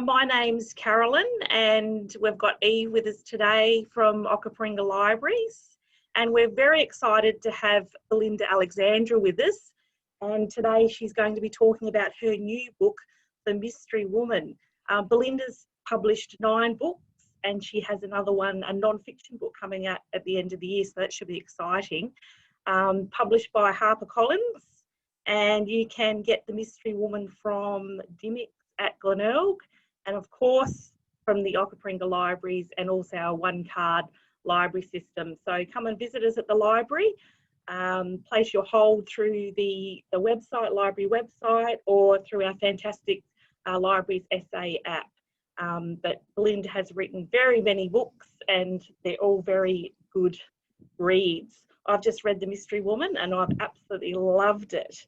My name's Carolyn, and we've got Eve with us today from Onkaparinga Libraries. And we're very excited to have Belinda Alexandra with us. And today she's going to be talking about her new book, The Mystery Woman. Belinda's published 9 books, and she has another one, a non-fiction book, coming out at the end of the year, so that should be exciting. Published by HarperCollins, and you can get The Mystery Woman from Dimmick at Glenelg, and of course from the Onkaparinga Libraries, and also our one-card library system. So come and visit us at the library, place your hold through the website, library website, or through our fantastic Libraries SA app. But Belinda has written very many books, and they're all very good reads. I've just read The Mystery Woman and I've absolutely loved it.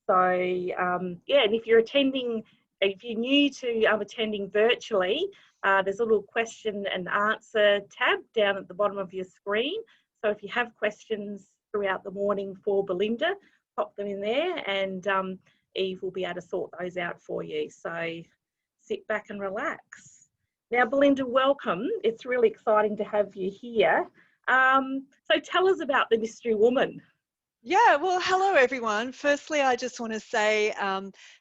So yeah, and if you're new to attending virtually, there's a little question and answer tab down at the bottom of your screen. So if you have questions throughout the morning for Belinda, pop them in there, and Eve will be able to sort those out for you. So sit back and relax. Now, Belinda, welcome. It's really exciting to have you here. So tell us about The Mystery Woman. Yeah, well, hello everyone. Firstly, I just want to say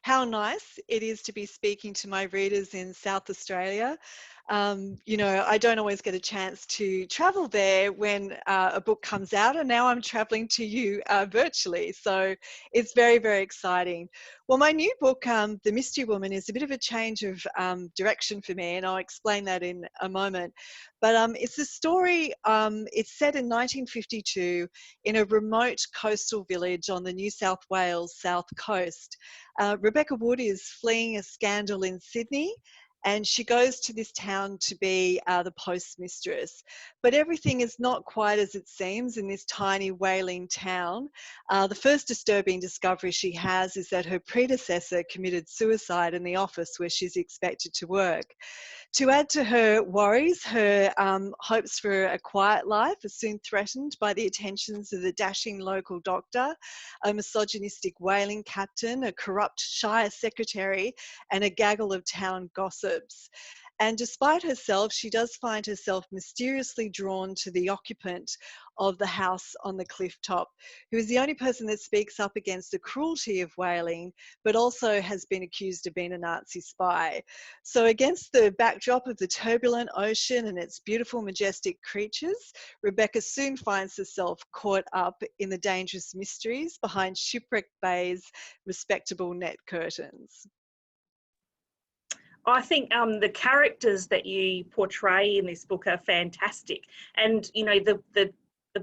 how nice it is to be speaking to my readers in South Australia. You know, I don't always get a chance to travel there when a book comes out, and now I'm traveling to you virtually. So it's very, very exciting. Well, my new book, The Mystery Woman, is a bit of a change of direction for me, and I'll explain that in a moment. But it's a story, it's set in 1952 in a remote coastal village on the New South Wales south coast. Rebecca Wood is fleeing a scandal in Sydney, and she goes to this town to be the postmistress. But everything is not quite as it seems in this tiny whaling town. The first disturbing discovery she has is that her predecessor committed suicide in the office where she's expected to work. To add to her worries, her hopes for a quiet life are soon threatened by the attentions of the dashing local doctor, a misogynistic whaling captain, a corrupt shire secretary, and a gaggle of town gossips. And despite herself, she does find herself mysteriously drawn to the occupant of the house on the cliff top, who is the only person that speaks up against the cruelty of whaling, but also has been accused of being a Nazi spy. So against the backdrop of the turbulent ocean and its beautiful, majestic creatures, Rebecca soon finds herself caught up in the dangerous mysteries behind shipwreck bays' respectable net curtains. I think the characters that you portray in this book are fantastic. And, you know, the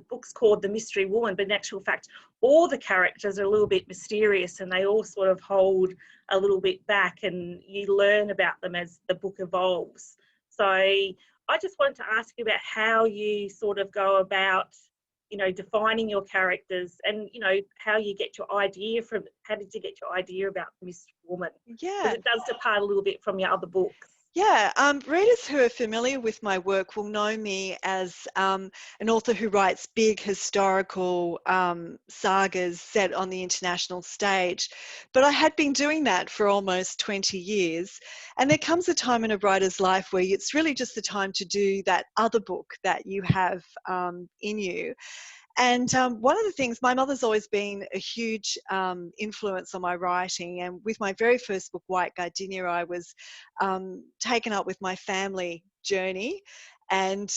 book's called The Mystery Woman, but in actual fact, all the characters are a little bit mysterious, and they all sort of hold a little bit back, and you learn about them as the book evolves. So I just wanted to ask you about how you sort of go about, you know, defining your characters, and, you know, how you get your idea from, how did you get your idea about The Mystery Woman? Yeah. Because it does depart a little bit from your other books. Yeah, readers who are familiar with my work will know me as an author who writes big historical sagas set on the international stage. But I had been doing that for almost 20 years. And there comes a time in a writer's life where it's really just the time to do that other book that you have in you. And one of the things, my mother's always been a huge influence on my writing. And with my very first book, White Gardenia, I was taken up with my family journey and,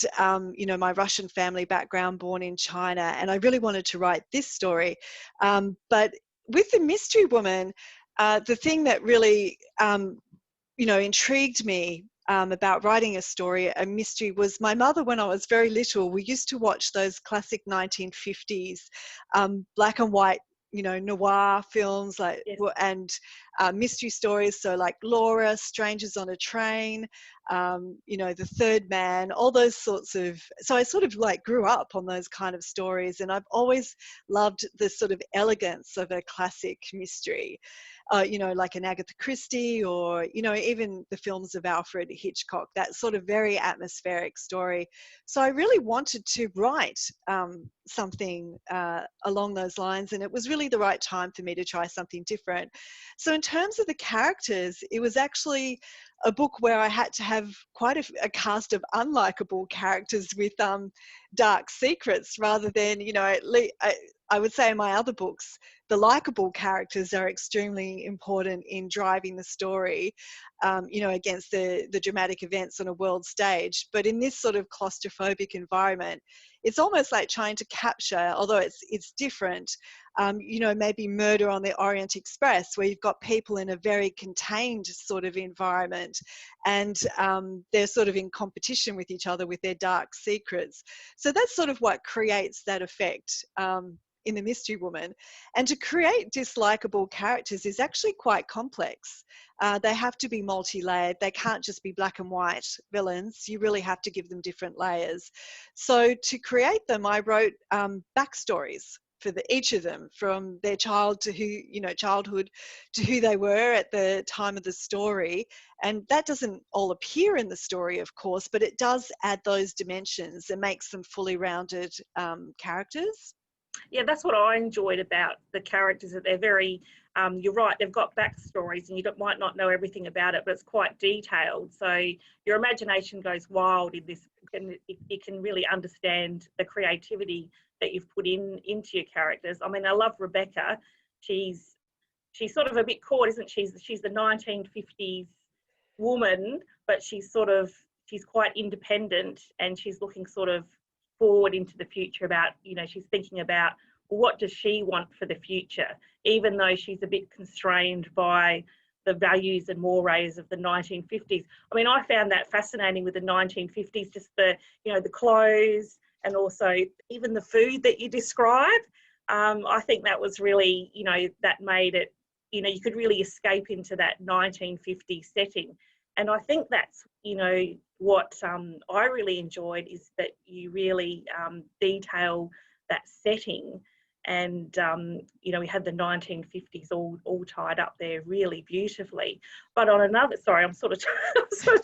you know, my Russian family background, born in China. And I really wanted to write this story. But with The Mystery Woman, the thing that really, you know, intrigued me about writing a story, a mystery, was my mother. When I was very little, we used to watch those classic 1950s black and white, you know, noir films, like, yes, and mystery stories. So like Laura, Strangers on a Train, you know, The Third Man, all those sorts of, so I sort of like grew up on those kind of stories, and I've always loved the sort of elegance of a classic mystery. You know, like an Agatha Christie, or, you know, even the films of Alfred Hitchcock, that sort of very atmospheric story. So I really wanted to write something along those lines, and it was really the right time for me to try something different. So in terms of the characters, it was actually a book where I had to have quite a cast of unlikable characters with dark secrets, rather than, you know, I would say in my other books, the likable characters are extremely important in driving the story, you know, against the dramatic events on a world stage. But in this sort of claustrophobic environment, it's almost like trying to capture, although it's different, you know, maybe Murder on the Orient Express, where you've got people in a very contained sort of environment, and they're sort of in competition with each other with their dark secrets. So that's sort of what creates that effect in The Mystery Woman. And to create dislikable characters is actually quite complex. They have to be multi-layered. They can't just be black and white villains. You really have to give them different layers. So to create them, I wrote backstories for each of them, from their childhood to who they were at the time of the story. And that doesn't all appear in the story, of course, but it does add those dimensions and makes them fully rounded characters. Yeah, that's what I enjoyed about the characters, that they're very, you're right, they've got backstories and you might not know everything about it, but it's quite detailed. So your imagination goes wild in this, and you can really understand the creativity that you've put into your characters. I mean, I love Rebecca. She's sort of a bit caught, isn't she? She's the 1950s woman, but she's quite independent, and she's looking sort of forward into the future about, you know, she's thinking about, well, what does she want for the future, even though she's a bit constrained by the values and mores of the 1950s. I mean, I found that fascinating with the 1950s, just the, you know, the clothes, and also even the food that you describe. I think that was really, you know, that made it, you know, you could really escape into that 1950s setting. And I think that's, you know, what I really enjoyed, is that you really detail that setting. And, you know, we had the 1950s all tied up there really beautifully. But on another, sorry, I'm sort of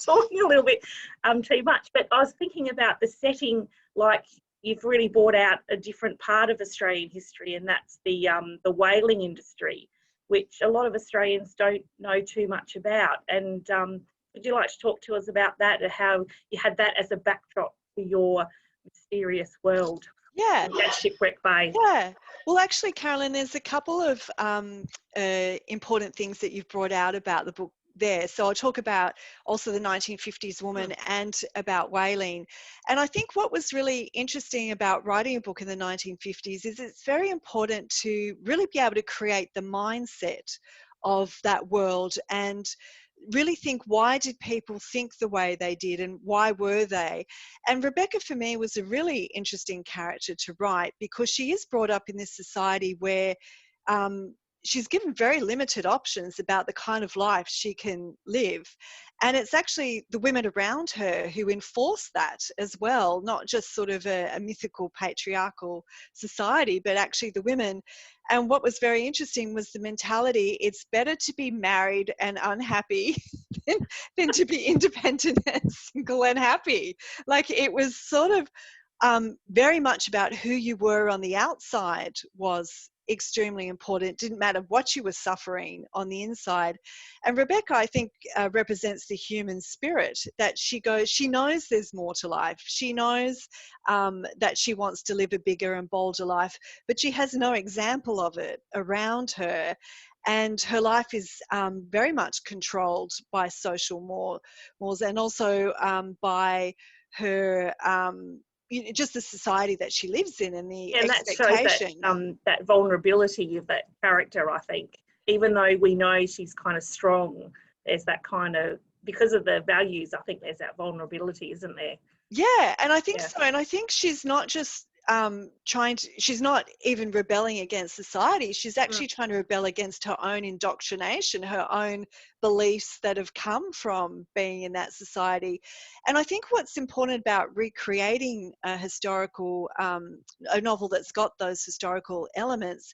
talking a little bit too much, but I was thinking about the setting, like you've really brought out a different part of Australian history, and that's the whaling industry, which a lot of Australians don't know too much about. And would you like to talk to us about that, and how you had that as a backdrop for your mysterious world? Yeah. That Shipwreck Bay. Yeah. Well, actually, Carolyn, there's a couple of important things that you've brought out about the book there. So I'll talk about also the 1950s woman and about whaling. And I think what was really interesting about writing a book in the 1950s is it's very important to really be able to create the mindset of that world, and really think, why did people think the way they did, and why were they? And Rebecca, for me, was a really interesting character to write, because she is brought up in this society where she's given very limited options about the kind of life she can live. And it's actually the women around her who enforce that as well, not just sort of a mythical patriarchal society, but actually the women. And what was very interesting was the mentality: it's better to be married and unhappy than to be independent and single and happy. Like, it was sort of very much about who you were on the outside was extremely important. Didn't matter what you were suffering on the inside. And Rebecca, I think, represents the human spirit, that she knows there's more to life. She knows that she wants to live a bigger and bolder life, but she has no example of it around her. And her life is very much controlled by social mores, and also by her just the society that she lives in, and the expectation. That shows that vulnerability of that character, I think. Even though we know she's kind of strong, there's that kind of, because of the values, I think there's that vulnerability, isn't there? Yeah, and I think so. And I think she's not just she's not even rebelling against society. She's actually trying to rebel against her own indoctrination, her own beliefs that have come from being in that society. And I think what's important about recreating a historical, a novel that's got those historical elements,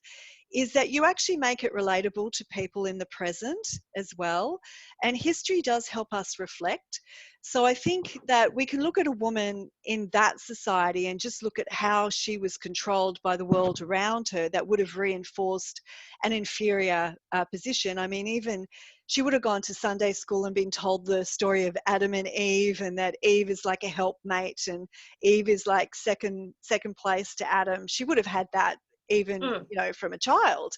is that you actually make it relatable to people in the present as well. And history does help us reflect. So I think that we can look at a woman in that society and just look at how she was controlled by the world around her that would have reinforced an inferior position. I mean, even she would have gone to Sunday school and been told the story of Adam and Eve, and that Eve is like a helpmate and Eve is like second place to Adam. She would have had that even, you know, from a child.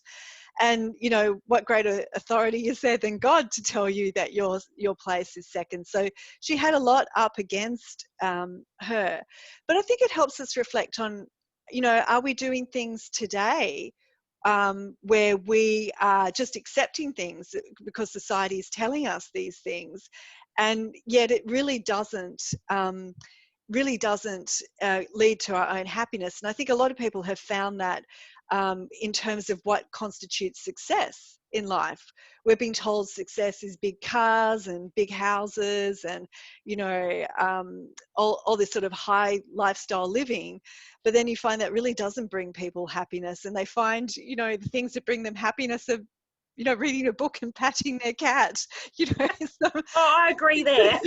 And, you know, what greater authority is there than God to tell you that your place is second? So she had a lot up against her. But I think it helps us reflect on, you know, are we doing things today where we are just accepting things because society is telling us these things, and yet it really doesn't lead to our own happiness. And I think a lot of people have found that in terms of what constitutes success in life. We're being told success is big cars and big houses and, you know, all this sort of high lifestyle living. But then you find that really doesn't bring people happiness, and they find, you know, the things that bring them happiness are, you know, reading a book and patting their cat, you know. So, oh, I agree there.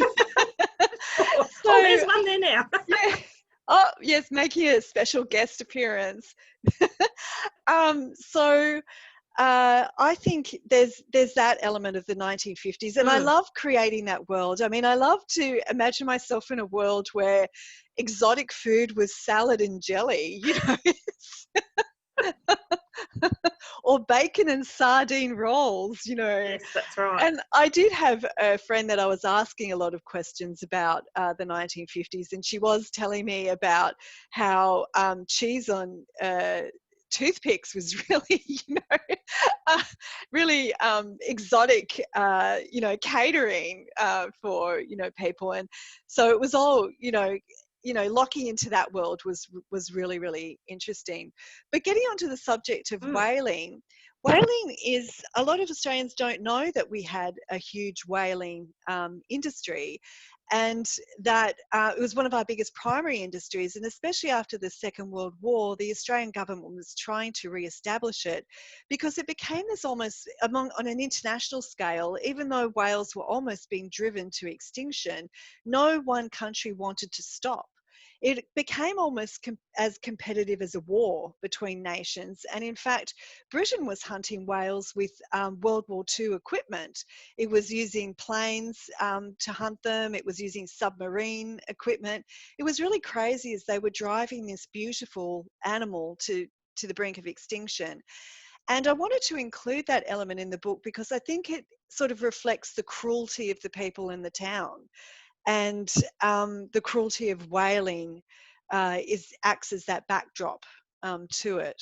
Oh, there's one there now. Yeah. Oh, yes, making a special guest appearance. I think there's that element of the 1950s, and I love creating that world. I mean, I love to imagine myself in a world where exotic food was salad and jelly, you know, or bacon and sardine rolls, you know. Yes, that's right. And I did have a friend that I was asking a lot of questions about the 1950s, and she was telling me about how cheese on toothpicks was really, you know, really exotic, you know, catering for, you know, people. And so it was all, you know, locking into that world was really, really interesting. But getting onto the subject of whaling is, a lot of Australians don't know that we had a huge whaling industry, and that it was one of our biggest primary industries. And especially after the Second World War, the Australian government was trying to re-establish it, because it became this almost, on an international scale, even though whales were almost being driven to extinction, no one country wanted to stop. It became almost as competitive as a war between nations. And in fact, Britain was hunting whales with World War II equipment. It was using planes to hunt them. It was using submarine equipment. It was really crazy as they were driving this beautiful animal to the brink of extinction. And I wanted to include that element in the book because I think it sort of reflects the cruelty of the people in the town. And the cruelty of whaling acts as that backdrop to it.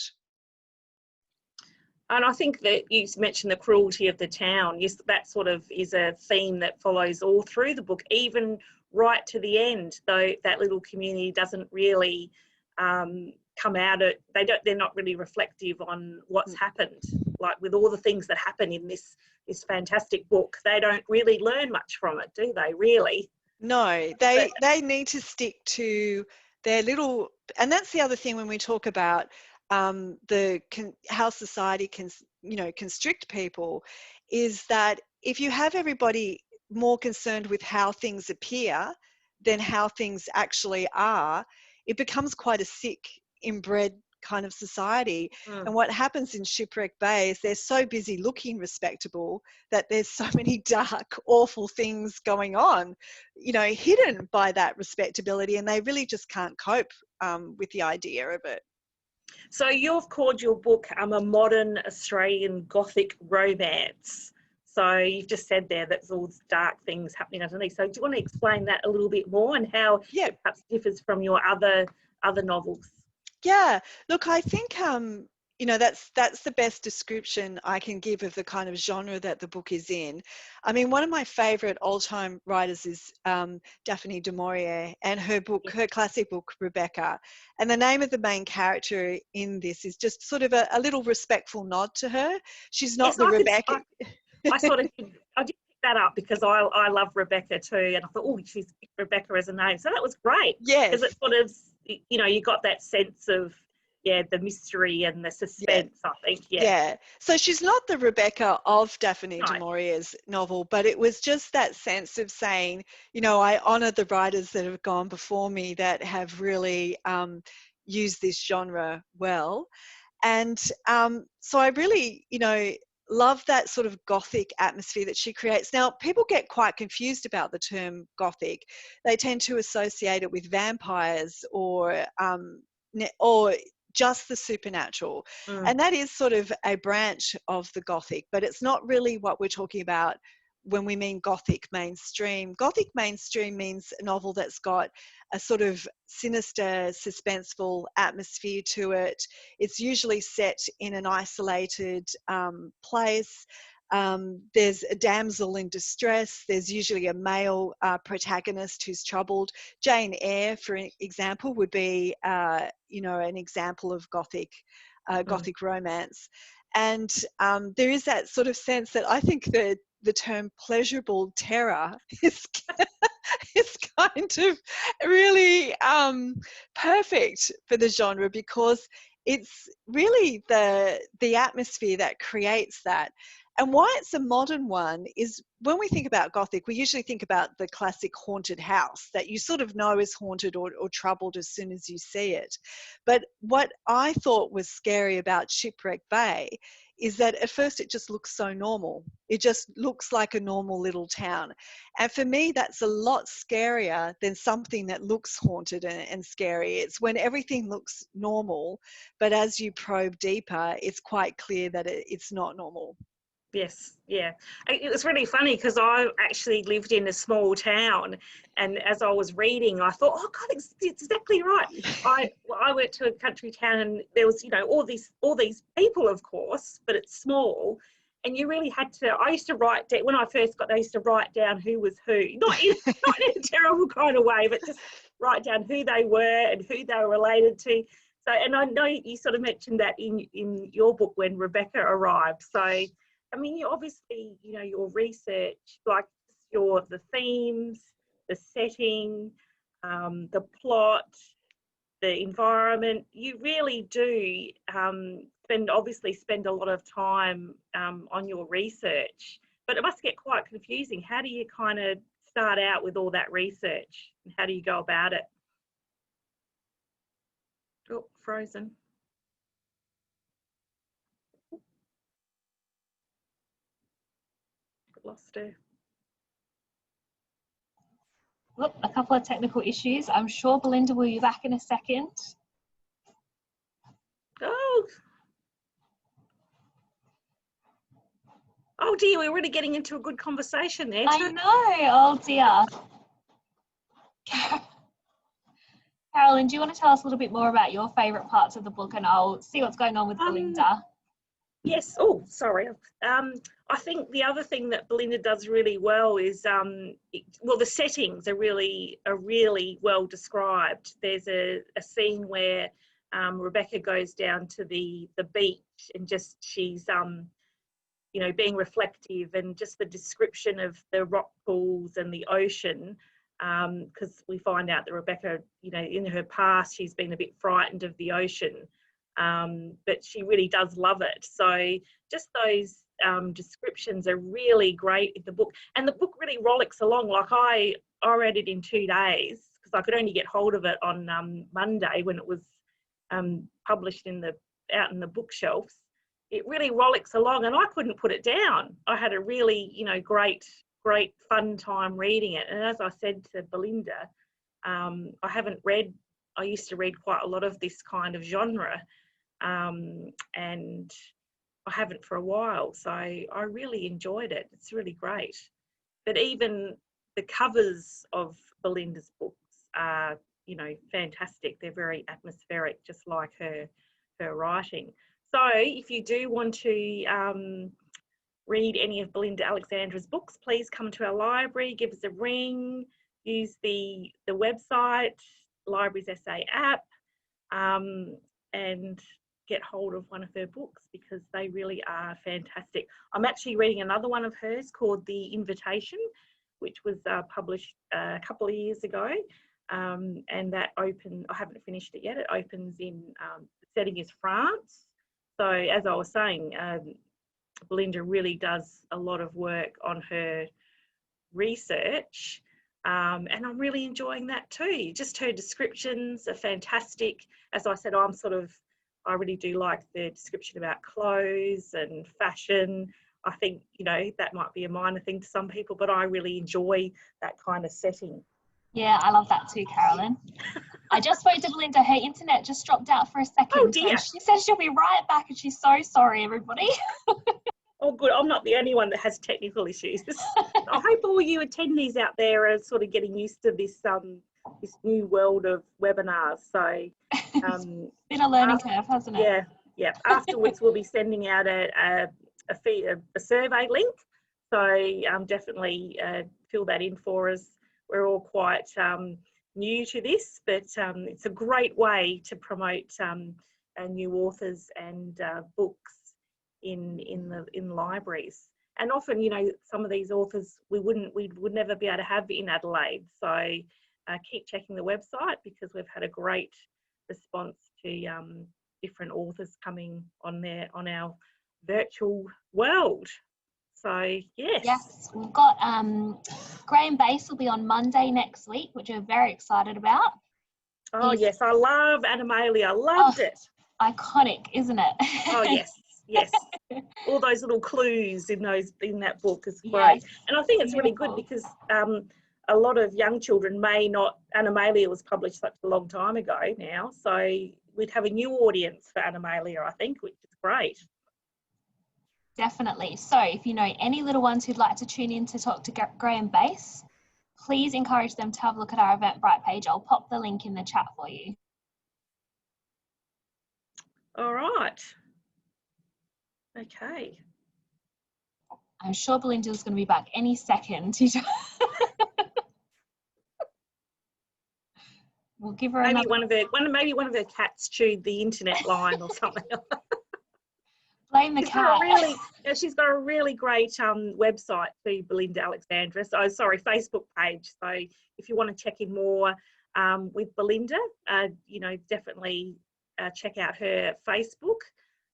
And I think that you mentioned the cruelty of the town. Yes, that sort of is a theme that follows all through the book, even right to the end, though that little community doesn't really come out of, they're not really reflective on what's happened. Like with all the things that happen in this fantastic book, they don't really learn much from it, do they, really? No, they need to stick to their little, and that's the other thing when we talk about how society can, you know, constrict people, is that if you have everybody more concerned with how things appear than how things actually are, it becomes quite a sick, inbred kind of society. And what happens in Shipwreck Bay is they're so busy looking respectable that there's so many dark, awful things going on, you know, hidden by that respectability, and they really just can't cope with the idea of it. So you've called your book a modern Australian Gothic romance. So you've just said there that's all dark things happening underneath. So do you want to explain that a little bit more and how it perhaps differs from your other novels? Yeah, look, I think you know, that's the best description I can give of the kind of genre that the book is in. I mean, one of my favourite all-time writers is Daphne du Maurier, and her classic book Rebecca. And the name of the main character in this is just sort of a little respectful nod to her. She's not the Rebecca. I did pick that up because I love Rebecca too, and I thought, oh, she's picked Rebecca as a name, so that was great. Yes, because it sort of, you know, you got that sense of, the mystery and the suspense, I think. Yeah. So she's not the Rebecca of Daphne du No. Maurier's novel, but it was just that sense of saying, you know, I honour the writers that have gone before me that have really used this genre well. And so I really, you know, love that sort of Gothic atmosphere that she creates. Now, people get quite confused about the term Gothic. They tend to associate it with vampires or just the supernatural. And that is sort of a branch of the Gothic, but it's not really what we're talking about when we mean Gothic mainstream. Gothic mainstream means a novel that's got a sort of sinister, suspenseful atmosphere to it. It's usually set in an isolated place. There's a damsel in distress. There's usually a male protagonist who's troubled. Jane Eyre, for example, would be, you know, an example of Gothic romance. And there is that sort of sense that I think that the term pleasurable terror is kind of really perfect for the genre, because it's really the atmosphere that creates that. And why it's a modern one is when we think about Gothic, we usually think about the classic haunted house that you sort of know is haunted or troubled as soon as you see it. But what I thought was scary about Shipwreck Bay is that at first it just looks so normal. It just looks like a normal little town. And for me, that's a lot scarier than something that looks haunted and scary. It's when everything looks normal, but as you probe deeper, it's quite clear that it's not normal. Yes, yeah. It was really funny because I actually lived in a small town, and as I was reading, I thought, oh God, it's exactly right. I went to a country town, and there was, you know, all these people, of course, but it's small, and you really had to. I used to write down when I first got there. I used to write down who was who, not in a terrible kind of way, but just write down who they were and who they were related to. So, and I know you sort of mentioned that in your book when Rebecca arrived. So. I mean, you obviously, you know, your research, like the themes, the setting, the plot, the environment, you really do spend a lot of time on your research. But it must get quite confusing. How do you kind of start out with all that research, and how do you go about it? Oh, frozen. Lost her. Look, a couple of technical issues. I'm sure Belinda will be back in a second. Oh dear, we're really getting into a good conversation there. I know, oh dear. Carolyn, do you want to tell us a little bit more about your favourite parts of the book, and I'll see what's going on with Belinda? Yes. Oh, sorry. I think the other thing that Belinda does really well is, the settings are really well described. There's a scene where Rebecca goes down to the beach, and just she's you know, being reflective, and just the description of the rock pools and the ocean, because we find out that Rebecca, you know, in her past, she's been a bit frightened of the ocean. But she really does love it. So just those descriptions are really great in the book, and the book really rollicks along. Like I read it in 2 days because I could only get hold of it on Monday when it was published out in the bookshelves. It really rollicks along, and I couldn't put it down. I had a really, you know, great fun time reading it. And as I said to Belinda, I used to read quite a lot of this kind of genre. And I haven't for a while, so I really enjoyed it. It's really great. But even the covers of Belinda's books are, you know, fantastic. They're very atmospheric, just like her writing. So if you do want to read any of Belinda Alexandra's books, please come to our library, give us a ring, use the website, Libraries SA app, and get hold of one of her books, because they really are fantastic. I'm actually reading another one of hers called The Invitation, which was published a couple of years ago, and that I haven't finished it yet. It opens in setting is France. So as I was saying, Belinda really does a lot of work on her research, and I'm really enjoying that too. Just her descriptions are fantastic. As I said, I really do like the description about clothes and fashion. I think, that might be a minor thing to some people, but I really enjoy that kind of setting. Yeah, I love that too, Carolyn. I just spoke to Belinda. Her internet just dropped out for a second. Oh dear. So she says she'll be right back, and she's so sorry, everybody. Oh, good. I'm not the only one that has technical issues. I hope all you attendees out there are sort of getting used to this new world of webinars. So, It's been a learning curve, hasn't it? Yeah. Afterwards, we'll be sending out a survey link. So definitely fill that in for us. We're all quite new to this, but it's a great way to promote new authors and books in libraries. And often, some of these authors we would never be able to have in Adelaide. So keep checking the website, because we've had a great response to different authors coming on our virtual world. So yes, we've got Graham Base will be on Monday next week, which we're very excited about. Oh yes, I love Animalia. I loved it. Iconic, isn't it? Oh yes. All those little clues in that book is great. Yes, and I think it's really good, because a lot of young children may not. Animalia was published such a long time ago now, so we'd have a new audience for Animalia, I think, which is great. Definitely. So if you know any little ones who'd like to tune in to talk to Graham Base, please encourage them to have a look at our Eventbrite page. I'll pop the link in the chat for you. All right. Okay. I'm sure Belinda's going to be back any second. We'll give her maybe another... one of her cats chewed the internet line or something. Blame the cat. She's got a really great website too, Belinda Alexandra. So sorry, Facebook page. So if you want to check in more with Belinda, definitely check out her Facebook.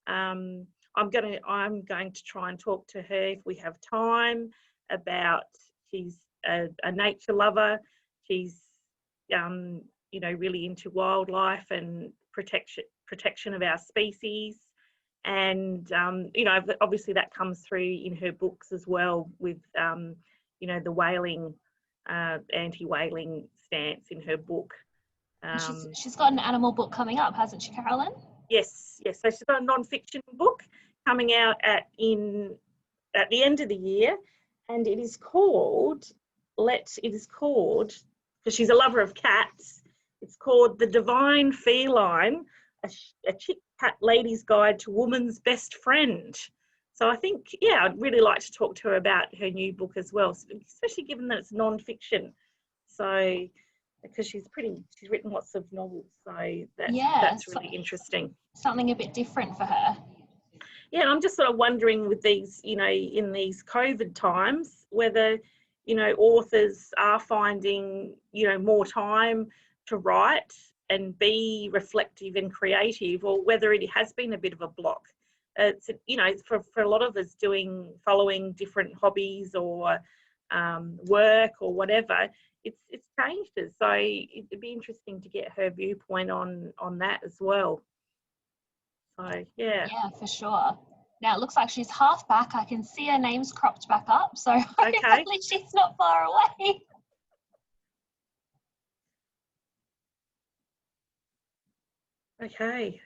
I'm going to try and talk to her if we have time about. She's a nature lover. She's really into wildlife and protection of our species. And obviously that comes through in her books as well, with the whaling, anti-whaling stance in her book. She's got an animal book coming up, hasn't she, Carolyn? Yes. So she's got a non-fiction book coming out at the end of the year, and it is called, because she's a lover of cats, it's called The Divine Feline, a chick cat lady's guide to woman's best friend. So I think, I'd really like to talk to her about her new book as well, especially given that it's non-fiction. So, because she's written lots of novels, so that's really interesting. Something a bit different for her. Yeah, and I'm just sort of wondering with these, in these COVID times, whether, authors are finding, more time to write and be reflective and creative, or whether it has been a bit of a block. It's, for a lot of us following different hobbies or work or whatever, it's changed us. So it'd be interesting to get her viewpoint on that as well. So yeah, for sure. Now it looks like she's half back. I can see her name's cropped back up, so okay. Hopefully she's not far away. Okay.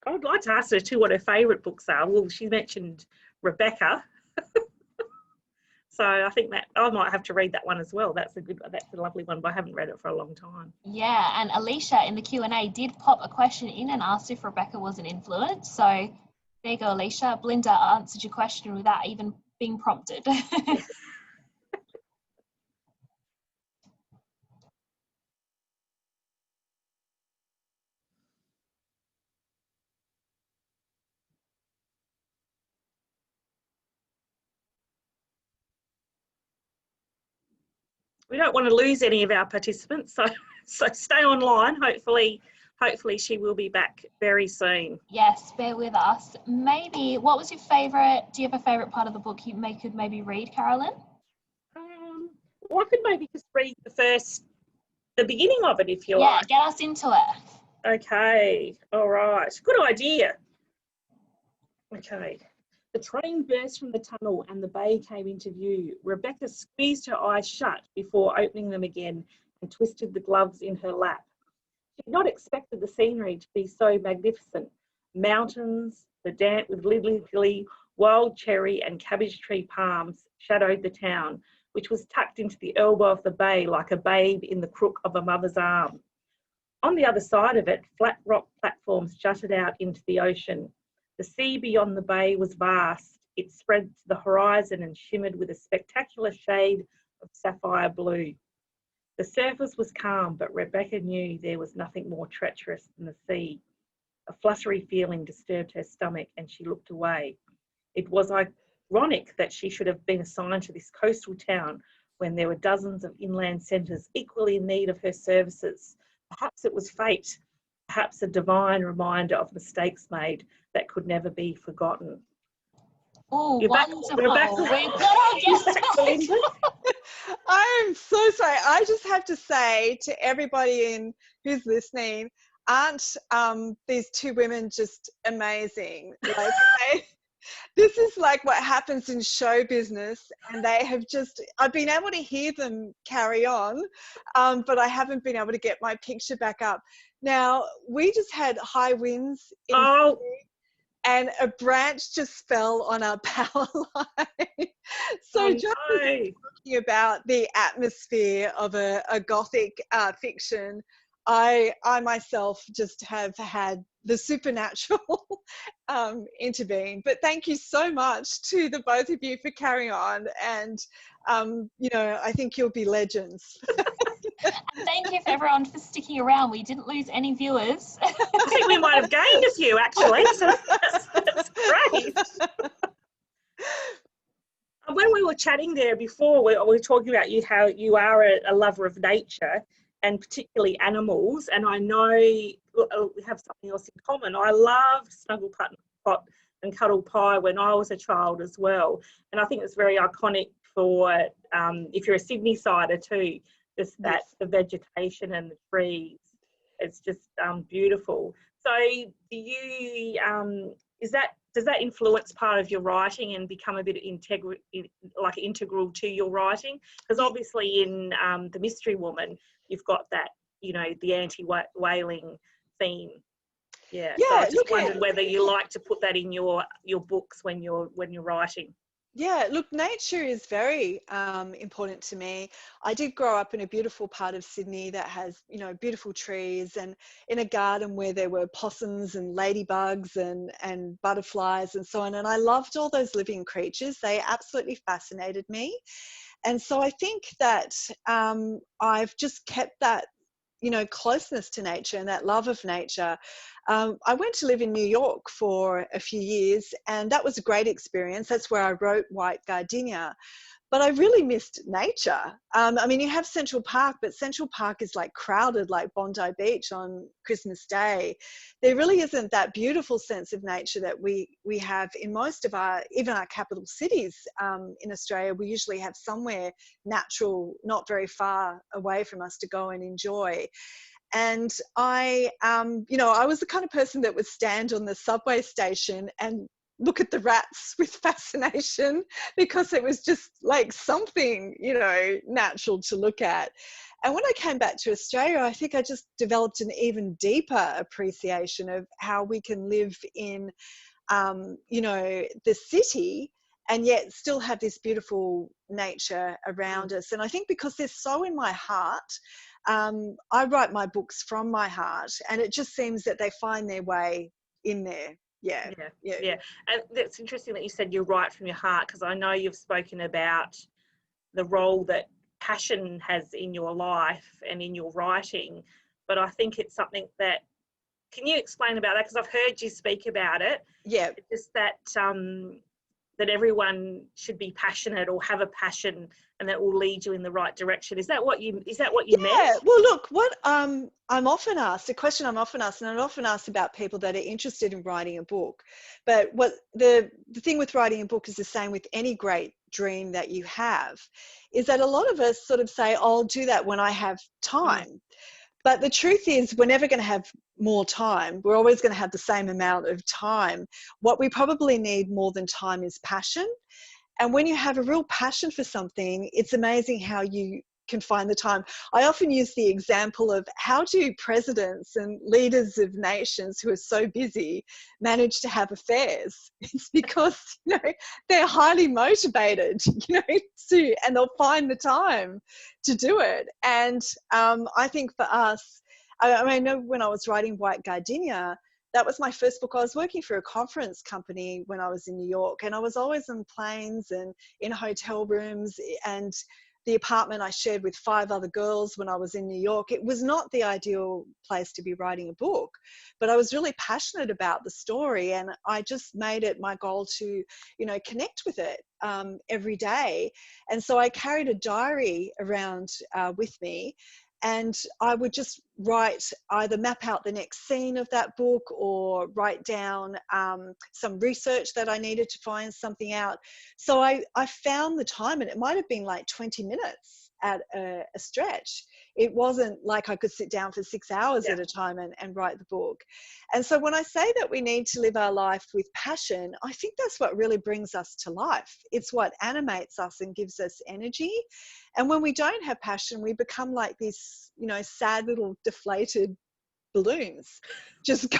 I would like to ask her too what her favourite books are. Well, she mentioned Rebecca. So I think that I might have to read that one as well. That's a lovely one, but I haven't read it for a long time. Yeah, and Alicia in the Q&A did pop a question in and asked if Rebecca was an influence. So there you go, Alicia. Belinda answered your question without even being prompted. we don't want to lose any of our participants, so stay online. Hopefully she will be back very soon. Yes, bear with us. Maybe, what was your favourite, do you have a favourite part of the book you could maybe read, Carolyn? Well, I could maybe just read the beginning of it, if you Yeah, like. get us into it. Okay, all right. Good idea. Okay. The train burst from the tunnel and the bay came into view. Rebecca squeezed her eyes shut before opening them again and twisted the gloves in her lap. She had not expected the scenery to be so magnificent. Mountains, the damp with lily, wild cherry and cabbage tree palms shadowed the town, which was tucked into the elbow of the bay like a babe in the crook of a mother's arm. On the other side of it, flat rock platforms jutted out into the ocean. The sea beyond the bay was vast. It spread to the horizon and shimmered with a spectacular shade of sapphire blue. The surface was calm, but Rebecca knew there was nothing more treacherous than the sea. A fluttery feeling disturbed her stomach and she looked away. It was ironic that she should have been assigned to this coastal town when there were dozens of inland centres equally in need of her services. Perhaps it was fate, perhaps a divine reminder of mistakes made that could never be forgotten. Oh, wonderful. Rebecca. We've got our guest. I'm so sorry. I just have to say to everybody who's listening, aren't these two women just amazing? Like, this is like what happens in show business, and they have just, I've been able to hear them carry on, but I haven't been able to get my picture back up. Now, we just had high winds in Sydney, and a branch just fell on our power line. So just talking about the atmosphere of a Gothic fiction, I myself just have had the supernatural intervene. But thank you so much to the both of you for carrying on. And, you know, I think you'll be legends. And thank you for everyone for sticking around. We didn't lose any viewers. I think we might have gained a few, actually. So that's great. When we were chatting there before, we were talking about how you are a lover of nature and particularly animals. And I know we have something else in common. I loved Snuggle Pot and Cuddle Pie when I was a child as well. And I think it's very iconic for, if you're a Sydney sider too, just that, the vegetation and the trees. It's just beautiful. So do you, does that influence part of your writing and become a bit integral to your writing? Because obviously in The Mystery Woman, you've got that, you know, the anti-whaling theme. Yeah. So I just wondered whether you like to put that in your books when you're writing. Yeah, look, nature is very important to me. I did grow up in a beautiful part of Sydney that has, you know, beautiful trees, and in a garden where there were possums and ladybugs and butterflies and so on. And I loved all those living creatures. They absolutely fascinated me. And so I think that I've just kept that, you know, closeness to nature and that love of nature. I went to live in New York for a few years, and that was a great experience. That's where I wrote White Gardenia. But I really missed nature. I mean, you have Central Park, but Central Park is like crowded like Bondi Beach on Christmas Day. There really isn't that beautiful sense of nature that we have in most of even our capital cities in Australia. We usually have somewhere natural, not very far away from us to go and enjoy. And I, you know, I was the kind of person that would stand on the subway station and look at the rats with fascination, because it was just like something, you know, natural to look at. And when I came back to Australia, I think I just developed an even deeper appreciation of how we can live in, you know, the city and yet still have this beautiful nature around us. And I think because they're so in my heart, I write my books from my heart, and it just seems that they find their way in there. Yeah. And that's interesting that you said you write from your heart, because I know you've spoken about the role that passion has in your life and in your writing, but I think it's something that, can you explain about that? Because I've heard you speak about it. Yeah. It's just that that everyone should be passionate or have a passion, and that will lead you in the right direction. Is that what you meant? Well, look, what I'm often asked, a question I'm often asked, and I'm often asked about people that are interested in writing a book. But what the thing with writing a book is the same with any great dream that you have, is that a lot of us sort of say, oh, I'll do that when I have time. But the truth is, we're never going to have more time. We're always going to have the same amount of time. What we probably need more than time is passion. And when you have a real passion for something, it's amazing how you can find the time. I often use the example of how do presidents and leaders of nations who are so busy manage to have affairs? It's because, you know, they're highly motivated, you know, and they'll find the time to do it. And I think for us, I know when I was writing White Gardenia, that was my first book. I was working for a conference company when I was in New York, and I was always on planes and in hotel rooms, and the apartment I shared with 5 other girls when I was in New York. It was not the ideal place to be writing a book, but I was really passionate about the story, and I just made it my goal to, you know, connect with it every day. And so I carried a diary around with me, and I would just either map out the next scene of that book or write down some research that I needed to find something out. So I found the time, and it might have been like 20 minutes at a stretch. It wasn't like I could sit down for 6 hours at a time and write the book. And so when I say that we need to live our life with passion, I think that's what really brings us to life. It's what animates us and gives us energy. And when we don't have passion, we become like these, you know, sad little deflated balloons just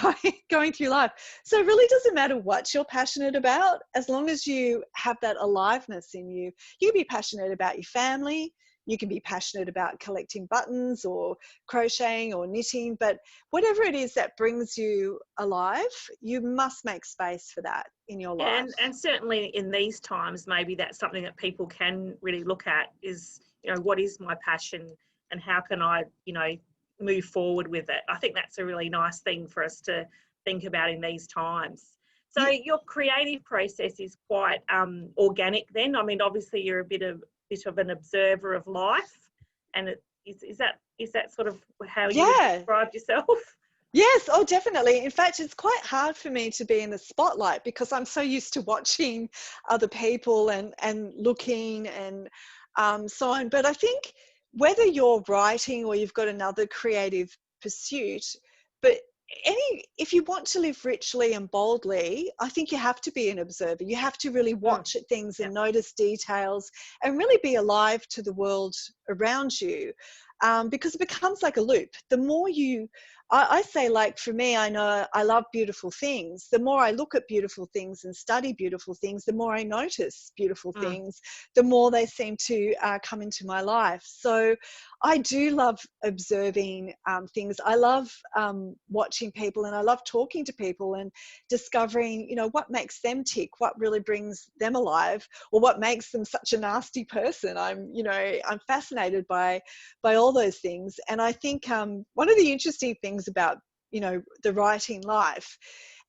going through life. So it really doesn't matter what you're passionate about, as long as you have that aliveness in you. You can be passionate about your family, you can be passionate about collecting buttons or crocheting or knitting, but whatever it is that brings you alive, you must make space for that in your life. And certainly in these times, maybe that's something that people can really look at is, you know, what is my passion and how can I, you know, move forward with it. I think that's a really nice thing for us to think about in these times. So your creative process is quite organic then. I mean, obviously you're a bit of an observer of life, and is that sort of how you described yourself? Yes, oh, definitely. In fact, it's quite hard for me to be in the spotlight because I'm so used to watching other people and looking and so on. But I think whether you're writing or you've got another creative pursuit, but if you want to live richly and boldly, I think you have to be an observer. You have to really watch at things and notice details and really be alive to the world around you, because it becomes like a loop. The more I say, like for me, I know I love beautiful things. The more I look at beautiful things and study beautiful things, the more I notice beautiful things, the more they seem to come into my life. So I do love observing things. I love watching people, and I love talking to people and discovering, you know, what makes them tick, what really brings them alive, or what makes them such a nasty person. I'm fascinated by all those things. And I think one of the interesting things about, you know, the writing life,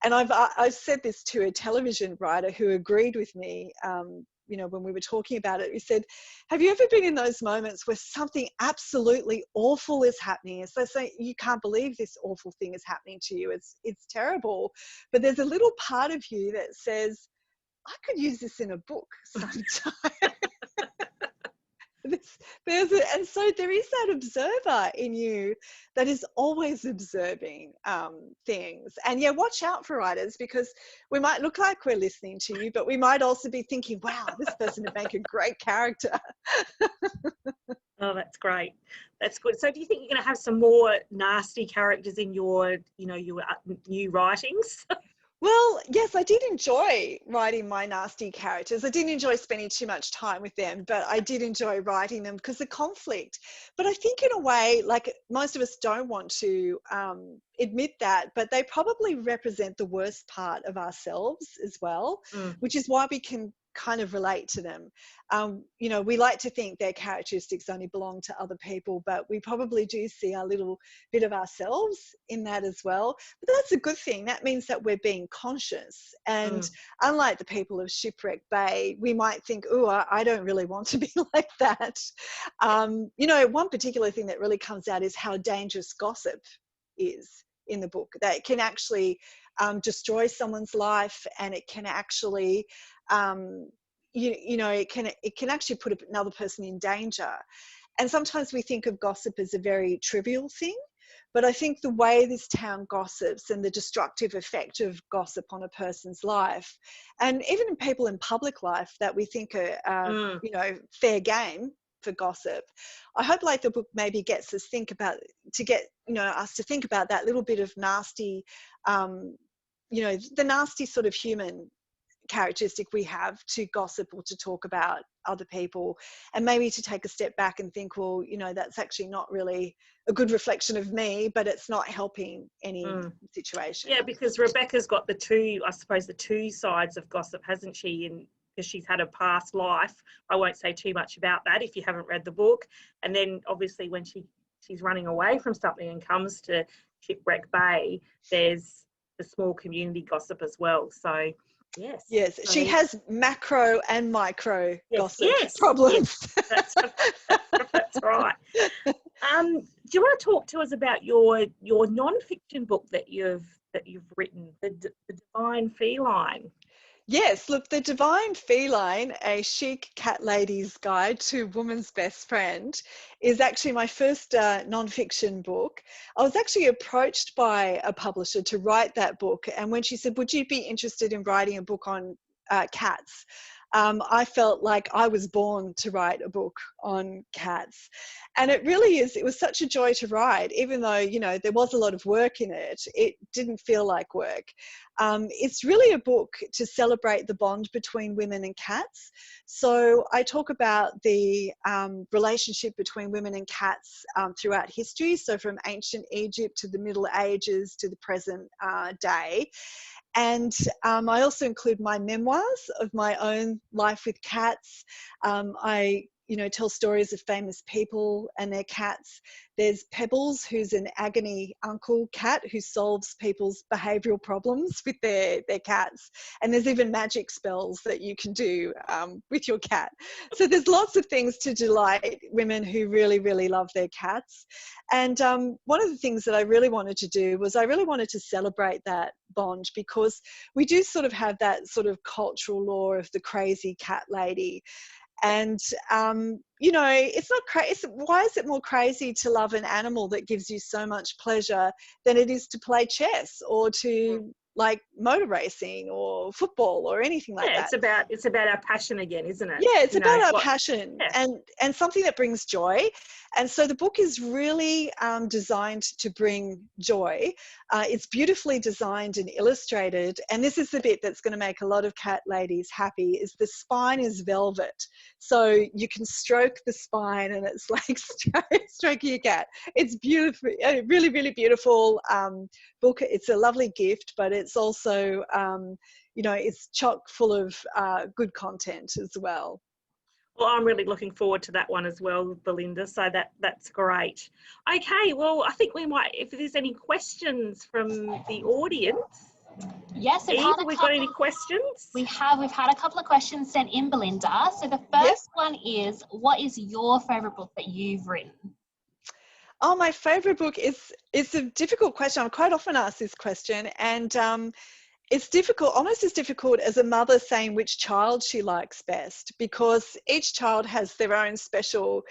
and I've said this to a television writer who agreed with me, you know, when we were talking about it. He said, have you ever been in those moments where something absolutely awful is happening? It's like, you can't believe this awful thing is happening to you. It's terrible. But there's a little part of you that says, I could use this in a book sometime. And so there is that observer in you that is always observing things. And watch out for writers, because we might look like we're listening to you, but we might also be thinking, wow, this person would make a great character. Oh, that's great. That's good. So do you think you're going to have some more nasty characters in your new writings? Well, yes, I did enjoy writing my nasty characters. I didn't enjoy spending too much time with them, but I did enjoy writing them because of conflict. But I think in a way, like, most of us don't want to admit that, but they probably represent the worst part of ourselves as well, which is why we can kind of relate to them. You know, we like to think their characteristics only belong to other people, but we probably do see a little bit of ourselves in that as well. But that's a good thing. That means that we're being conscious. And unlike the people of Shipwreck Bay, we might think, oh, I don't really want to be like that. You know, one particular thing that really comes out is how dangerous gossip is in the book. That it can actually destroy someone's life, and it can actually you know, it can actually put another person in danger. And sometimes we think of gossip as a very trivial thing, but I think the way this town gossips and the destructive effect of gossip on a person's life, and even in people in public life that we think are you know, fair game for gossip, I hope like the book maybe gets us you know, us to think about that little bit of nasty, you know, the nasty sort of human characteristic we have to gossip or to talk about other people, and maybe to take a step back and think, well, you know, that's actually not really a good reflection of me, but it's not helping any situation. Yeah, because Rebecca's got the two sides of gossip, hasn't she? Because she's had a past life. I won't say too much about that if you haven't read the book. And then obviously when she's running away from something and comes to Shipwreck Bay, there's the small community gossip as well. So yes, she has macro and micro gossip problems. Yes, that's right. Do you want to talk to us about your non-fiction book that you've written, the Divine Feline? Yes, look, the Divine Feline, a chic cat lady's guide to woman's best friend, is actually my first non-fiction book. I was actually approached by a publisher to write that book, and when she said, would you be interested in writing a book on cats? I felt like I was born to write a book on cats. And it really is, it was such a joy to write, even though, you know, there was a lot of work in it. It didn't feel like work. It's really a book to celebrate the bond between women and cats. So I talk about the relationship between women and cats throughout history. So from ancient Egypt to the Middle Ages to the present day. And I also include my memoirs of my own life with cats. I, you know, tell stories of famous people and their cats. There's Pebbles, who's an agony uncle cat who solves people's behavioural problems with their cats. And there's even magic spells that you can do with your cat. So there's lots of things to delight women who really, really love their cats. And one of the things that I really wanted to do was I really wanted to celebrate that bond, because we do sort of have that sort of cultural lore of the crazy cat lady. And, you know, it's not crazy. Why is it more crazy to love an animal that gives you so much pleasure than it is to play chess or to like motor racing or football or anything like that? It's about our passion again, isn't it? Yeah, it's about our passion and something that brings joy. And so the book is really designed to bring joy. It's beautifully designed and illustrated. And this is the bit that's going to make a lot of cat ladies happy, is the spine is velvet. So you can stroke the spine and it's like stroking your cat. It's beautiful, really, really beautiful book. It's a lovely gift, but it's also, you know, it's chock full of good content as well. Well, I'm really looking forward to that one as well, Belinda. So that's great. Okay, well, I think we might, if there's any questions from the audience. Yes, we've got any questions? We've had a couple of questions sent in, Belinda. So the first one is, what is your favourite book that you've written? Oh, my favourite book is, it's a difficult question. I'm quite often asked this question, and it's difficult, almost as difficult as a mother saying which child she likes best, because each child has their own special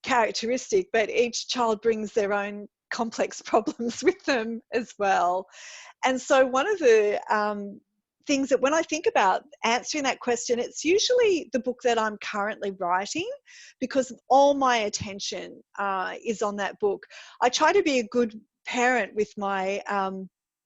characteristic, but each child brings their own complex problems with them as well. And so one of the things that when I think about answering that question, it's usually the book that I'm currently writing, because all my attention is on that book. I try to be a good parent with my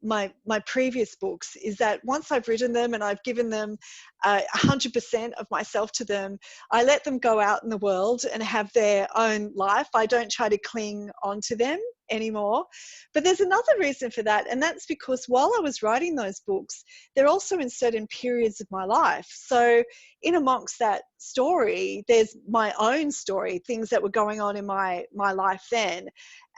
my previous books, is that once I've written them and I've given them 100% of myself to them, I let them go out in the world and have their own life. I don't try to cling onto them anymore. But there's another reason for that, and that's because while I was writing those books, they're also in certain periods of my life. So in amongst that story, there's my own story, things that were going on in my life then.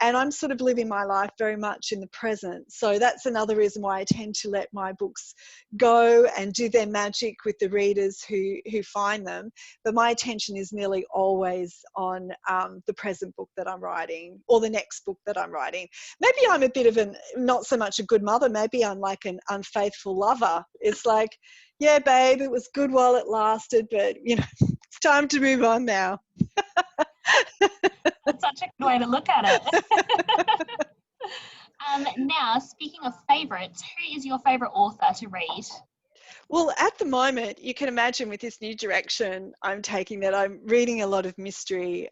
And I'm sort of living my life very much in the present. So that's another reason why I tend to let my books go and do their magic with the readers who find them. But my attention is nearly always on the present book that I'm writing, or the next book that I'm writing. Maybe I'm a bit of not so much a good mother. Maybe I'm like an unfaithful lover. It's like, yeah, babe, it was good while it lasted, but, you know, it's time to move on now. That's such a good way to look at it. Now, speaking of favourites, who is your favourite author to read? Well, at the moment, you can imagine with this new direction I'm taking that I'm reading a lot of mystery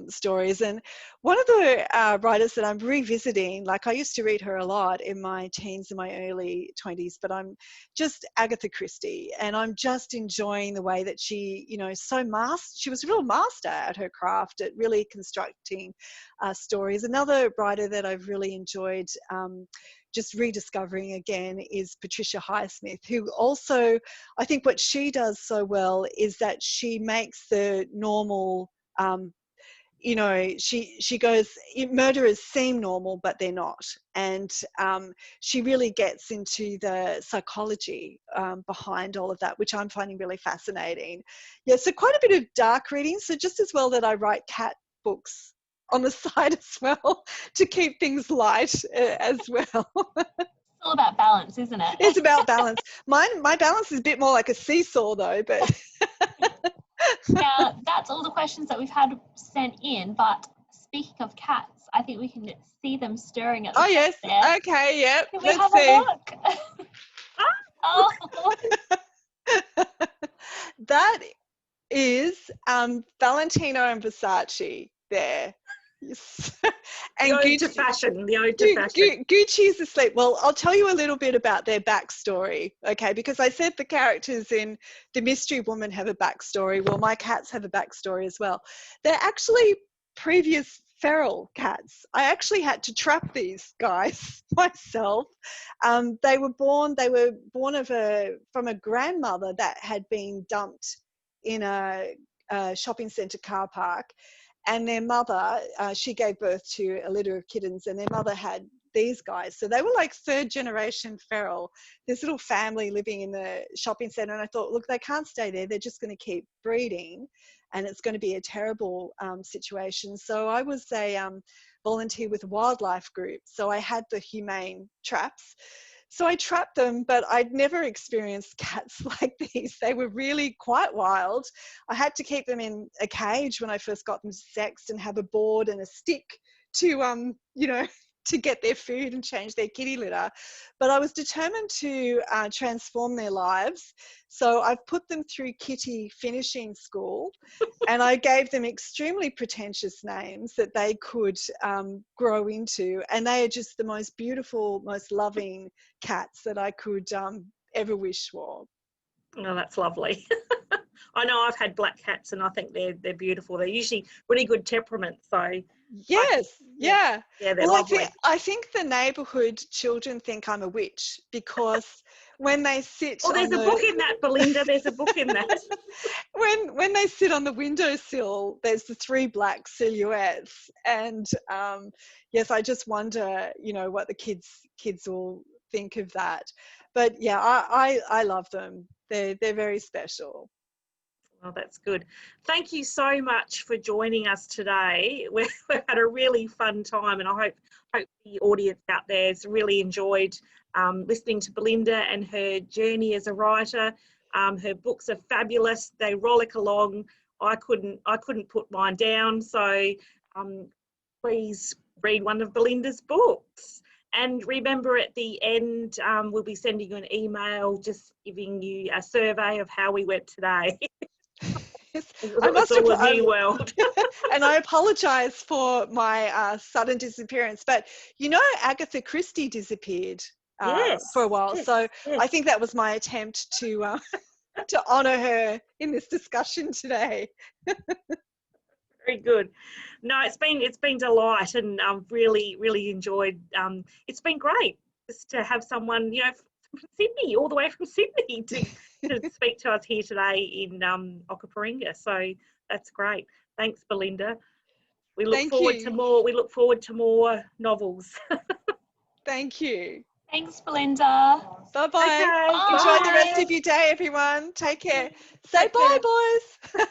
stories. And one of the writers that I'm revisiting, like I used to read her a lot in my teens and my early 20s, but I'm just Agatha Christie. And I'm just enjoying the way that she, you know, she was a real master at her craft at really constructing stories. Another writer that I've really enjoyed just rediscovering again is Patricia Highsmith, who also, I think what she does so well is that she makes the normal, you know, she goes, murderers seem normal, but they're not. And she really gets into the psychology behind all of that, which I'm finding really fascinating. Yeah, so quite a bit of dark reading. So just as well that I write cat books on the side as well to keep things light as well. It's all about balance, isn't it? It's about balance. My balance is a bit more like a seesaw though, but. Now, that's all the questions that we've had sent in, but speaking of cats, I think we can see them stirring at the Oh yes, there. okay, yep. Can we have a look? Oh. That is Valentino and Versace there. Yes. And the ode to fashion. Gucci's asleep. Well, I'll tell you a little bit about their backstory, okay? Because I said the characters in The Mystery Woman have a backstory. Well, my cats have a backstory as well. They're actually previous feral cats. I actually had to trap these guys myself. They were born from a grandmother that had been dumped in a shopping centre car park. And their mother, she gave birth to a litter of kittens, and their mother had these guys. So they were like third generation feral, this little family living in the shopping centre. And I thought, look, they can't stay there. They're just going to keep breeding, and it's going to be a terrible situation. So I was a volunteer with a wildlife group. So I had the humane traps. So I trapped them, but I'd never experienced cats like these. They were really quite wild. I had to keep them in a cage when I first got them sexed and have a board and a stick to, you know, to get their food and change their kitty litter. But I was determined to transform their lives. So I've put them through kitty finishing school, and I gave them extremely pretentious names that they could grow into. And they are just the most beautiful, most loving cats that I could ever wish for. Oh, that's lovely. I know I've had black cats, and I think they're beautiful. They're usually really good temperament. So yes, yeah, they're well, lovely. I think the neighbourhood children think I'm a witch because when they sit. Oh, there's a book in that, Belinda. There's a book in that. when they sit on the windowsill, there's the three black silhouettes, and yes, I just wonder, you know, what the kids will think of that. But yeah, I love them. They're very special. Well, that's good. Thank you so much for joining us today. We've had a really fun time, and I hope the audience out there has really enjoyed listening to Belinda and her journey as a writer. Her books are fabulous. They rollick along. I couldn't put mine down. So please read one of Belinda's books. And remember, at the end, we'll be sending you an email just giving you a survey of how we went today. I must have a new world. And I apologise for my sudden disappearance, but you know, Agatha Christie disappeared for a while, so I think that was my attempt to honour her in this discussion today. Very Good. No, it's been delight, and I've really enjoyed. It's been great just to have someone, you know, from Sydney, all the way from Sydney, to speak to us here today in Onkaparinga. So that's great. Thanks, Belinda. We look Thank forward you. to more. We look forward to more novels. Thank you. Thanks, Belinda. Bye-bye. Okay, Enjoy the rest Bye. of your day, everyone. Take care. Say Take bye, care. boys.